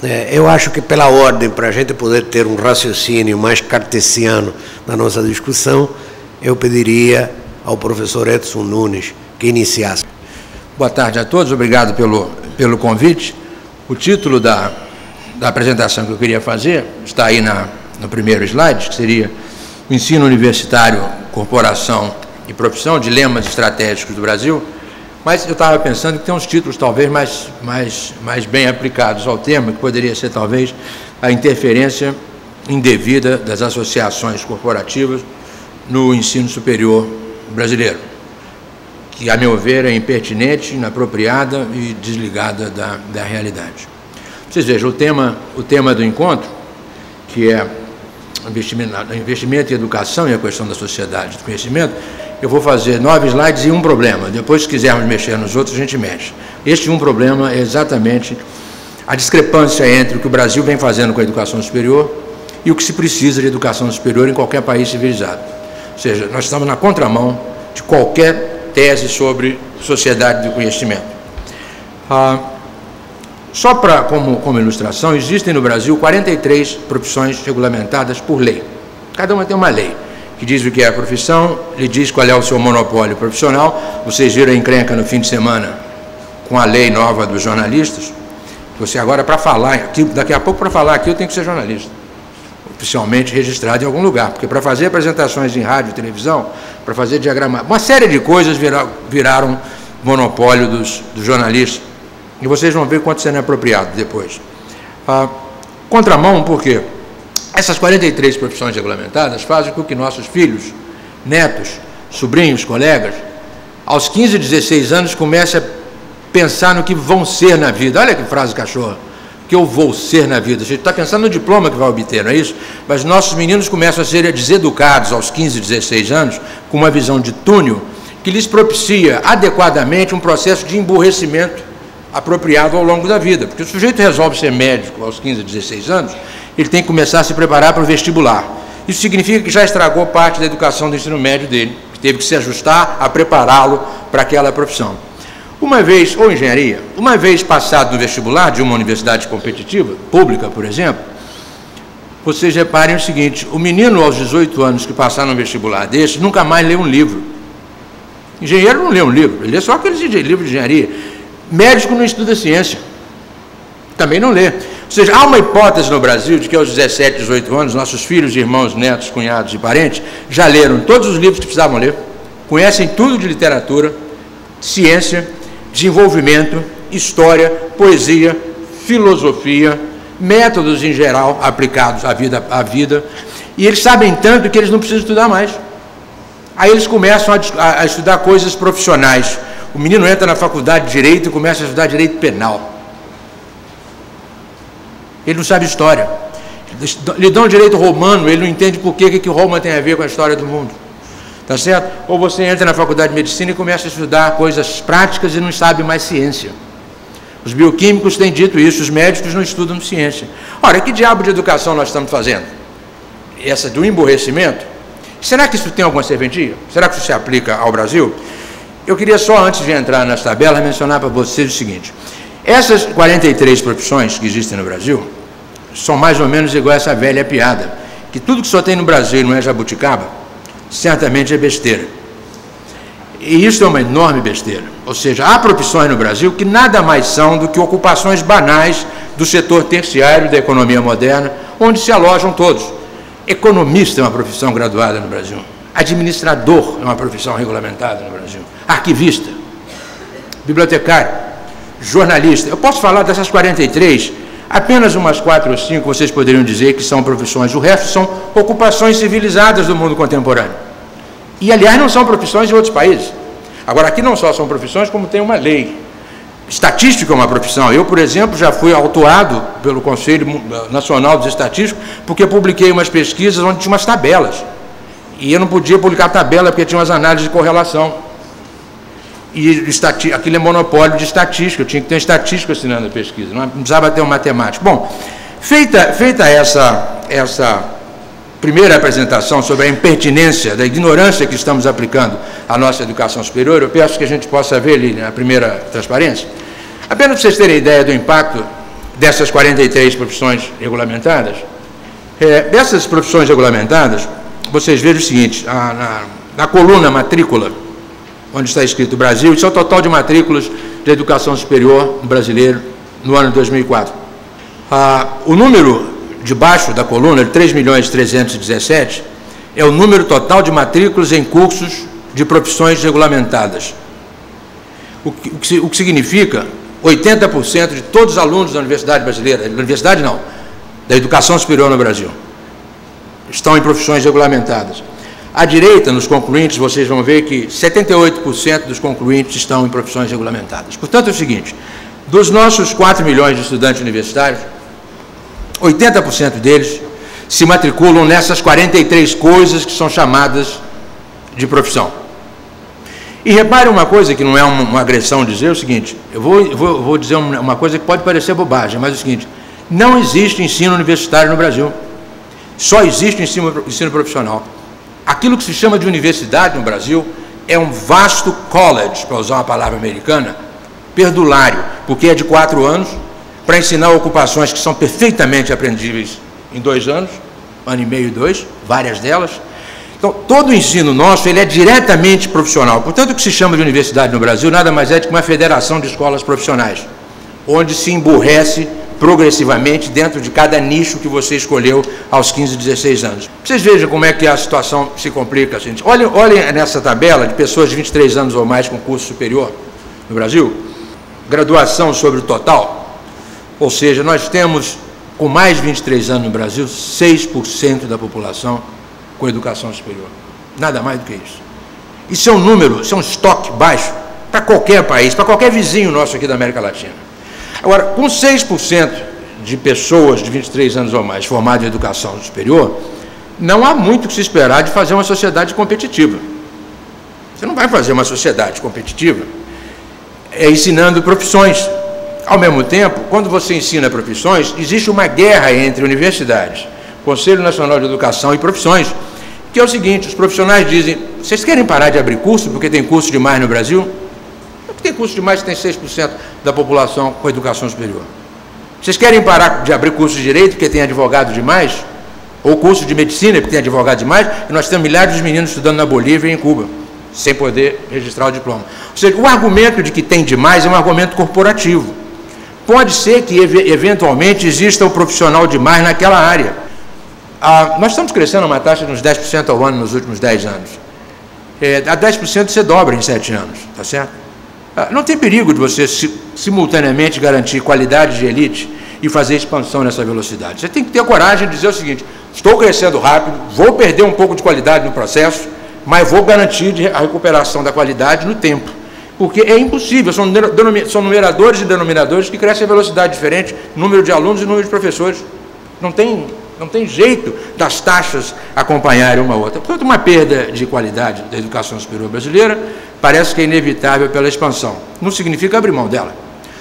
Eu acho que, pela ordem, para a gente poder ter um raciocínio mais cartesiano na nossa discussão, eu pediria ao professor Edson Nunes que iniciasse. Boa tarde a todos, obrigado pelo convite. O título da apresentação que eu queria fazer está aí no primeiro slide, que seria o Ensino Universitário, Corporação e Profissão, Dilemas Estratégicos do Brasil, mas eu estava pensando que tem uns títulos talvez mais bem aplicados ao tema, que poderia ser talvez a interferência indevida das associações corporativas no ensino superior brasileiro, que, a meu ver, é impertinente, inapropriada e desligada da realidade. Vocês vejam, o tema do encontro, que é investimento em educação e a questão da sociedade do conhecimento, eu vou fazer 9 slides e um problema. Depois, se quisermos mexer nos outros, a gente mexe. Este um problema é exatamente a discrepância entre o que o Brasil vem fazendo com a educação superior e o que se precisa de educação superior em qualquer país civilizado. Ou seja, nós estamos na contramão de qualquer tese sobre sociedade do conhecimento. Só como ilustração, existem no Brasil 43 profissões regulamentadas por lei. Cada uma tem uma lei que diz o que é a profissão, lhe diz qual é o seu monopólio profissional. Vocês viram a encrenca no fim de semana com a lei nova dos jornalistas. Você agora, para falar aqui, daqui a pouco, para falar aqui, eu tenho que ser jornalista, oficialmente registrado em algum lugar, porque para fazer apresentações em rádio e televisão, para fazer diagrama, uma série de coisas viraram monopólio dos jornalistas. E vocês vão ver quanto isso é inapropriado depois. Contramão, por quê? Essas 43 profissões regulamentadas fazem com que nossos filhos, netos, sobrinhos, colegas, aos 15, 16 anos, comecem a pensar no que vão ser na vida. Olha que frase cachorra. O que eu vou ser na vida. A gente está pensando no diploma que vai obter, não é isso? Mas nossos meninos começam a ser deseducados aos 15, 16 anos, com uma visão de túnel, que lhes propicia adequadamente um processo de emburrecimento apropriado ao longo da vida. Porque o sujeito resolve ser médico aos 15, 16 anos, ele tem que começar a se preparar para o vestibular. Isso significa que já estragou parte da educação do ensino médio dele, que teve que se ajustar a prepará-lo para aquela profissão. Ou engenharia, uma vez passado no vestibular de uma universidade competitiva, pública, por exemplo, vocês reparem o seguinte: o menino aos 18 anos que passar no vestibular desse, nunca mais lê um livro. Engenheiro não lê um livro, ele lê só aqueles livros de engenharia. Médico não estuda ciência, também não lê. Ou seja, há uma hipótese no Brasil de que aos 17, 18 anos, nossos filhos, irmãos, netos, cunhados e parentes já leram todos os livros que precisavam ler, conhecem tudo de literatura, ciência, desenvolvimento, história, poesia, filosofia, métodos em geral aplicados à vida, e eles sabem tanto que eles não precisam estudar mais. Aí eles começam a estudar coisas profissionais. O menino entra na faculdade de Direito e começa a estudar Direito Penal. Ele não sabe história. Lhe dão direito romano, ele não entende por que Roma tem a ver com a história do mundo. Tá certo? Ou você entra na faculdade de Medicina e começa a estudar coisas práticas e não sabe mais ciência. Os bioquímicos têm dito isso, os médicos não estudam ciência. Ora, que diabo de educação nós estamos fazendo? Essa do emburrecimento? Será que isso tem alguma serventia? Será que isso se aplica ao Brasil? Eu queria só, antes de entrar nas tabelas, mencionar para vocês o seguinte: essas 43 profissões que existem no Brasil são mais ou menos igual a essa velha piada, que tudo que só tem no Brasil e não é jabuticaba, certamente é besteira. E isso é uma enorme besteira. Ou seja, há profissões no Brasil que nada mais são do que ocupações banais do setor terciário da economia moderna, onde se alojam todos. Economista é uma profissão graduada no Brasil. Administrador é uma profissão regulamentada no Brasil. Arquivista, bibliotecário, jornalista. Eu posso falar dessas 43, apenas umas 4 ou 5 vocês poderiam dizer que são profissões. O resto são ocupações civilizadas do mundo contemporâneo. E, aliás, não são profissões de outros países. Agora, aqui não só são profissões, como tem uma lei. Estatística é uma profissão. Eu, por exemplo, já fui autuado pelo Conselho Nacional dos Estatísticos porque publiquei umas pesquisas onde tinha umas tabelas. E eu não podia publicar tabela porque tinha umas análises de correlação. E aquilo é monopólio de estatística, eu tinha que ter um estatístico assinando a pesquisa, não precisava ter um matemático. Bom, feita essa primeira apresentação sobre a impertinência, da ignorância que estamos aplicando à nossa educação superior, eu peço que a gente possa ver ali na primeira transparência, apenas para vocês terem ideia do impacto dessas 43 profissões regulamentadas, dessas profissões regulamentadas, vocês vejam o seguinte, na coluna matrícula, onde está escrito Brasil, isso é o total de matrículas de educação superior brasileiro no ano de 2004. O número de baixo da coluna, de 3.317.000, é o número total de matrículas em cursos de profissões regulamentadas. O que significa 80% de todos os alunos da Universidade Brasileira, da Universidade não, da educação superior no Brasil, estão em profissões regulamentadas. À direita, nos concluintes, vocês vão ver que 78% dos concluintes estão em profissões regulamentadas. Portanto, é o seguinte, dos nossos 4 milhões de estudantes universitários, 80% deles se matriculam nessas 43 coisas que são chamadas de profissão. E repare uma coisa que não é uma agressão dizer, o seguinte, eu vou dizer uma coisa que pode parecer bobagem, mas é o seguinte, não existe ensino universitário no Brasil, só existe ensino profissional. Aquilo que se chama de universidade no Brasil é um vasto college, para usar uma palavra americana, perdulário, porque é de 4 anos, para ensinar ocupações que são perfeitamente aprendíveis em 2 anos, 1 ano e meio e 2, várias delas. Então, todo o ensino nosso, ele é diretamente profissional. Portanto, o que se chama de universidade no Brasil nada mais é do que uma federação de escolas profissionais, onde se emburrece progressivamente dentro de cada nicho que você escolheu aos 15, 16 anos. Vocês vejam como é que a situação se complica, gente. Olhem nessa tabela de pessoas de 23 anos ou mais com curso superior no Brasil, graduação sobre o total, ou seja, nós temos, com mais de 23 anos no Brasil, 6% da população com educação superior. Nada mais do que isso. Isso é um número, isso é um estoque baixo para qualquer país, para qualquer vizinho nosso aqui da América Latina. Agora, com 6% de pessoas de 23 anos ou mais formadas em educação superior, não há muito que se esperar de fazer uma sociedade competitiva. Você não vai fazer uma sociedade competitiva ensinando profissões. Ao mesmo tempo, quando você ensina profissões, existe uma guerra entre universidades, Conselho Nacional de Educação e profissões, que é o seguinte, os profissionais dizem, vocês querem parar de abrir curso porque tem curso demais no Brasil? Porque tem curso demais que tem 6% da população com educação superior. Vocês querem parar de abrir curso de direito porque tem advogado demais? Ou curso de medicina porque tem advogado demais? E nós temos milhares de meninos estudando na Bolívia e em Cuba, sem poder registrar o diploma. Ou seja, o argumento de que tem demais é um argumento corporativo. Pode ser que, eventualmente, exista um profissional demais naquela área. Nós estamos crescendo uma taxa de uns 10% ao ano nos últimos 10 anos. A 10% você dobra em 7 anos, tá certo? Não tem perigo de você simultaneamente garantir qualidade de elite e fazer expansão nessa velocidade. Você tem que ter a coragem de dizer o seguinte, estou crescendo rápido, vou perder um pouco de qualidade no processo, mas vou garantir a recuperação da qualidade no tempo. Porque é impossível, são numeradores e denominadores que crescem a velocidade diferente, número de alunos e número de professores. Não tem jeito das taxas acompanharem uma outra. Portanto, uma perda de qualidade da educação superior brasileira parece que é inevitável pela expansão. Não significa abrir mão dela.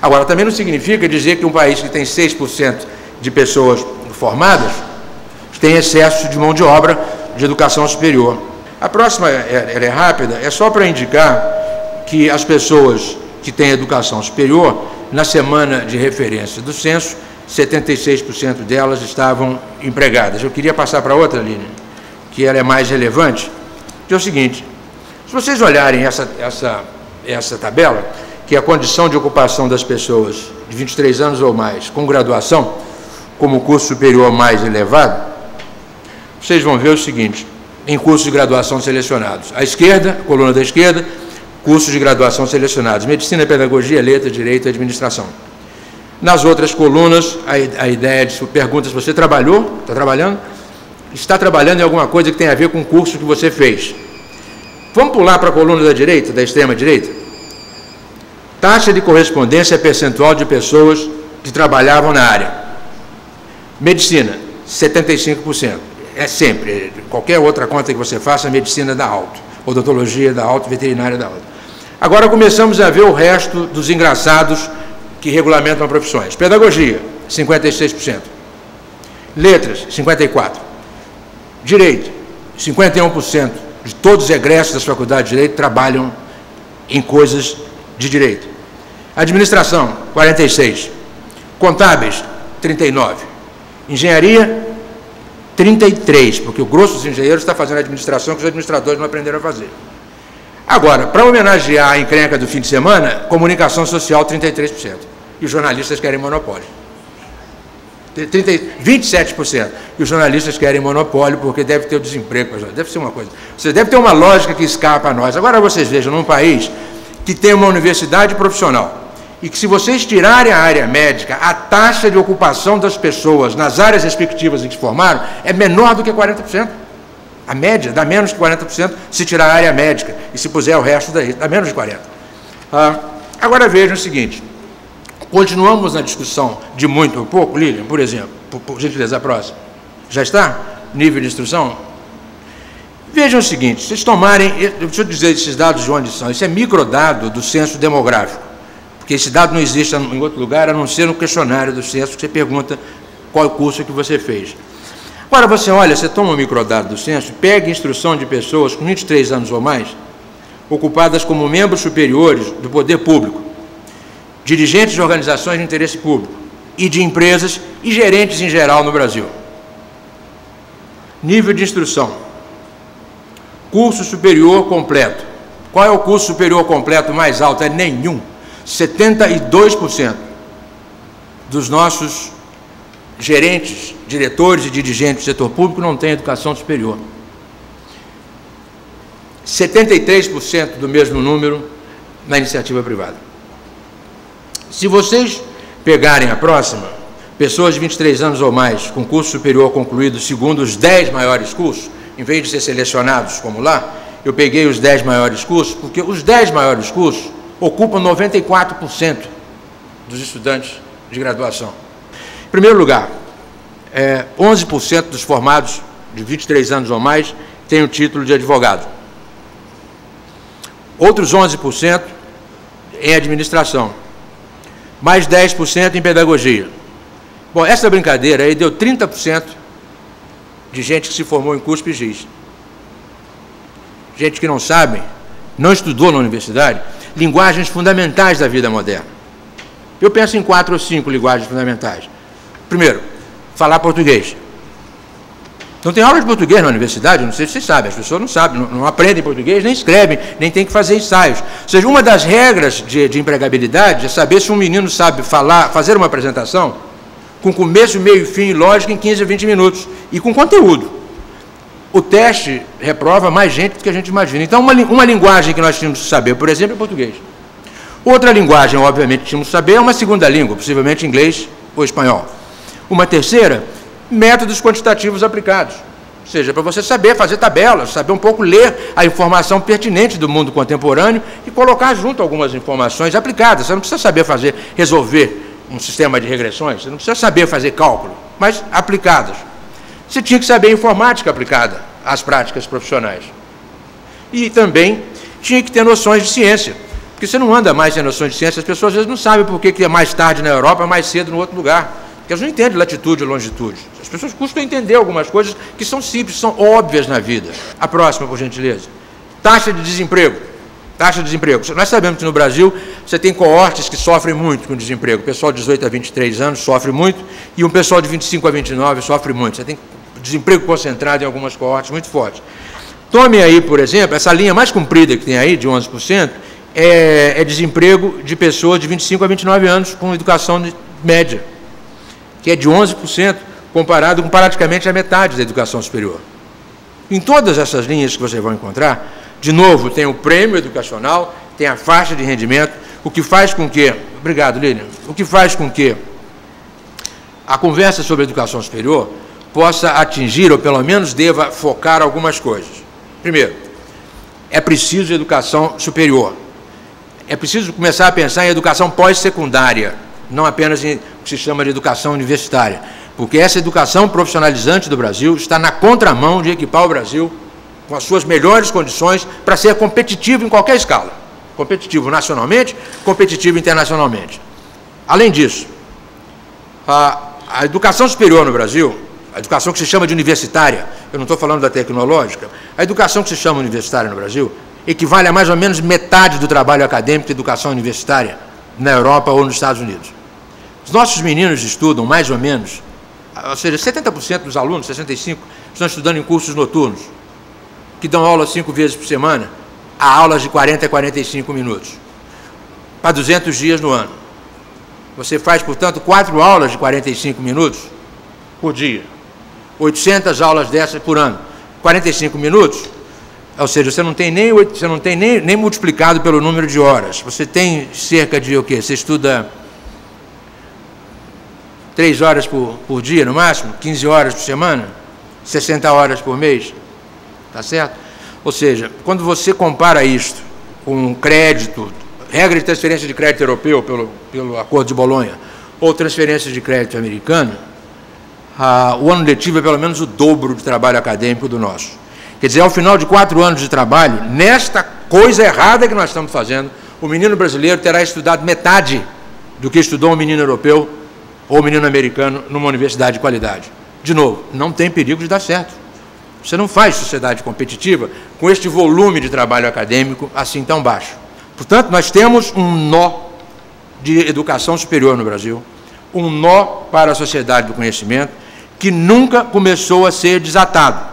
Agora, também não significa dizer que um país que tem 6% de pessoas formadas tem excesso de mão de obra de educação superior. A próxima, ela é rápida, é só para indicar que as pessoas que têm educação superior, na semana de referência do censo, 76% delas estavam empregadas. Eu queria passar para outra linha, que ela é mais relevante, que é o seguinte, se vocês olharem essa tabela, que é a condição de ocupação das pessoas de 23 anos ou mais, com graduação, como curso superior mais elevado, vocês vão ver o seguinte, em cursos de graduação selecionados. À esquerda, coluna da esquerda, cursos de graduação selecionados, medicina, pedagogia, letras, direito e administração. Nas outras colunas, a ideia de perguntas, você trabalhou? Está trabalhando? Está trabalhando em alguma coisa que tem a ver com o curso que você fez. Vamos pular para a coluna da direita, da extrema direita? Taxa de correspondência percentual de pessoas que trabalhavam na área. Medicina, 75%. É sempre, qualquer outra conta que você faça, a medicina dá alto. Odontologia dá alto, veterinária dá alto. Agora começamos a ver o resto dos engraçados que regulamentam profissões. Pedagogia, 56%. Letras, 54%. Direito, 51% de todos os egressos das faculdades de Direito trabalham em coisas de direito. Administração, 46%. Contábeis, 39. Engenharia, 33, porque o grosso dos engenheiros está fazendo a administração que os administradores não aprenderam a fazer. Agora, para homenagear a encrenca do fim de semana, comunicação social, 33%. E os jornalistas querem monopólio. 27%. E os jornalistas querem monopólio porque deve ter o desemprego. Deve ser uma coisa. Você deve ter uma lógica que escapa a nós. Agora vocês vejam, num país que tem uma universidade profissional e que, se vocês tirarem a área médica, a taxa de ocupação das pessoas nas áreas respectivas em que se formaram é menor do que 40%. A média dá menos que 40% se tirar a área médica e se puser o resto daí, dá menos de 40%. Agora vejam o seguinte, continuamos na discussão de muito ou pouco, Lilian, por exemplo, por gentileza, a próxima. Já está? Nível de instrução? Vejam o seguinte, vocês tomarem, deixa eu dizer esses dados de onde são, isso é microdado do censo demográfico, porque esse dado não existe em outro lugar, a não ser no questionário do censo, que você pergunta qual é o curso que você fez. Agora você olha, você toma um microdado do censo, pega instrução de pessoas com 23 anos ou mais, ocupadas como membros superiores do poder público, dirigentes de organizações de interesse público e de empresas e gerentes em geral no Brasil. Nível de instrução. Curso superior completo. Qual é o curso superior completo mais alto? É nenhum. 72% dos nossos gerentes, diretores e dirigentes do setor público não têm educação superior. 73% do mesmo número na iniciativa privada. Se vocês pegarem a próxima, pessoas de 23 anos ou mais com curso superior concluído segundo os 10 maiores cursos, em vez de ser selecionados como lá, eu peguei os 10 maiores cursos, porque os 10 maiores cursos ocupam 94% dos estudantes de graduação. Em primeiro lugar, 11% dos formados de 23 anos ou mais têm o título de advogado. Outros 11% em administração. Mais 10% em pedagogia. Bom, essa brincadeira aí deu 30% de gente que se formou em CUSP e GIS. Gente que não sabe, não estudou na universidade, linguagens fundamentais da vida moderna. Eu penso em 4 ou 5 linguagens fundamentais. Primeiro, falar português. Não tem aula de português na universidade, não sei se vocês sabem, as pessoas não sabem, não aprendem português, nem escrevem, nem tem que fazer ensaios. Ou seja, uma das regras de empregabilidade é saber se um menino sabe fazer uma apresentação com começo, meio, fim e lógica em 15 a 20 minutos e com conteúdo. O teste reprova mais gente do que a gente imagina. Então, uma linguagem que nós tínhamos que saber, por exemplo, é português. Outra linguagem, obviamente, que tínhamos que saber é uma segunda língua, possivelmente inglês ou espanhol. Uma terceira, métodos quantitativos aplicados. Ou seja, para você saber fazer tabelas, saber um pouco ler a informação pertinente do mundo contemporâneo e colocar junto algumas informações aplicadas. Você não precisa saber resolver um sistema de regressões, você não precisa saber fazer cálculo, mas aplicadas. Você tinha que saber informática aplicada às práticas profissionais. E também tinha que ter noções de ciência, porque você não anda mais sem noções de ciência, as pessoas às vezes não sabem por que é mais tarde na Europa, mais cedo no outro lugar, porque elas não entendem latitude e longitude. As pessoas custam entender algumas coisas que são simples, são óbvias na vida. A próxima, por gentileza. Taxa de desemprego. Taxa de desemprego. Nós sabemos que no Brasil você tem coortes que sofrem muito com o desemprego. O pessoal de 18 a 23 anos sofre muito e um pessoal de 25 a 29 sofre muito. Você tem desemprego concentrado em algumas coortes muito fortes. Tome aí, por exemplo, essa linha mais comprida que tem aí, de 11%, é desemprego de pessoas de 25 a 29 anos com educação média, que é de 11%, comparado com praticamente a metade da educação superior. Em todas essas linhas que vocês vão encontrar, de novo, tem o prêmio educacional, tem a faixa de rendimento, o que faz com que... Obrigado, Lilian. O que faz com que a conversa sobre educação superior possa atingir, ou pelo menos deva focar algumas coisas. Primeiro, é preciso educação superior. É preciso começar a pensar em educação pós-secundária, não apenas em o que se chama de educação universitária, porque essa educação profissionalizante do Brasil está na contramão de equipar o Brasil com as suas melhores condições para ser competitivo em qualquer escala. Competitivo nacionalmente, competitivo internacionalmente. Além disso, a educação superior no Brasil, a educação que se chama de universitária, eu não estou falando da tecnológica, a educação que se chama universitária no Brasil equivale a mais ou menos metade do trabalho acadêmico de educação universitária na Europa ou nos Estados Unidos. Os nossos meninos estudam mais ou menos, ou seja, 70% dos alunos, 65%, estão estudando em cursos noturnos, que dão aula 5 vezes por semana, a aulas de 40 a 45 minutos, para 200 dias no ano. Você faz, portanto, 4 aulas de 45 minutos por dia, 800 aulas dessas por ano, 45 minutos, ou seja, você não tem nem multiplicado pelo número de horas, você tem cerca de o quê? Você estuda 3 horas por dia, no máximo, 15 horas por semana, 60 horas por mês, tá certo? Ou seja, quando você compara isto com crédito, regra de transferência de crédito europeu pelo Acordo de Bolonha, ou transferência de crédito americano, o ano letivo é pelo menos o dobro de trabalho acadêmico do nosso. Quer dizer, ao final de 4 anos de trabalho, nesta coisa errada que nós estamos fazendo, o menino brasileiro terá estudado metade do que estudou um menino europeu ou um menino americano numa universidade de qualidade. De novo, não tem perigo de dar certo. Você não faz sociedade competitiva com este volume de trabalho acadêmico assim tão baixo. Portanto, nós temos um nó de educação superior no Brasil, um nó para a sociedade do conhecimento, que nunca começou a ser desatado,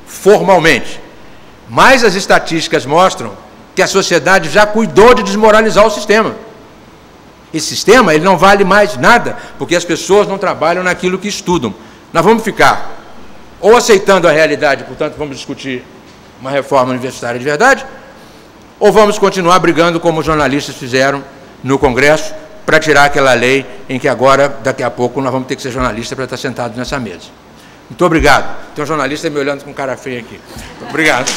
formalmente. Mas as estatísticas mostram que a sociedade já cuidou de desmoralizar o sistema. Esse sistema ele não vale mais nada, porque as pessoas não trabalham naquilo que estudam. Nós vamos ficar ou aceitando a realidade, portanto, vamos discutir uma reforma universitária de verdade, ou vamos continuar brigando como os jornalistas fizeram no Congresso para tirar aquela lei em que agora, daqui a pouco, nós vamos ter que ser jornalistas para estar sentados nessa mesa. Muito obrigado. Tem um jornalista me olhando com cara feia aqui. Obrigado.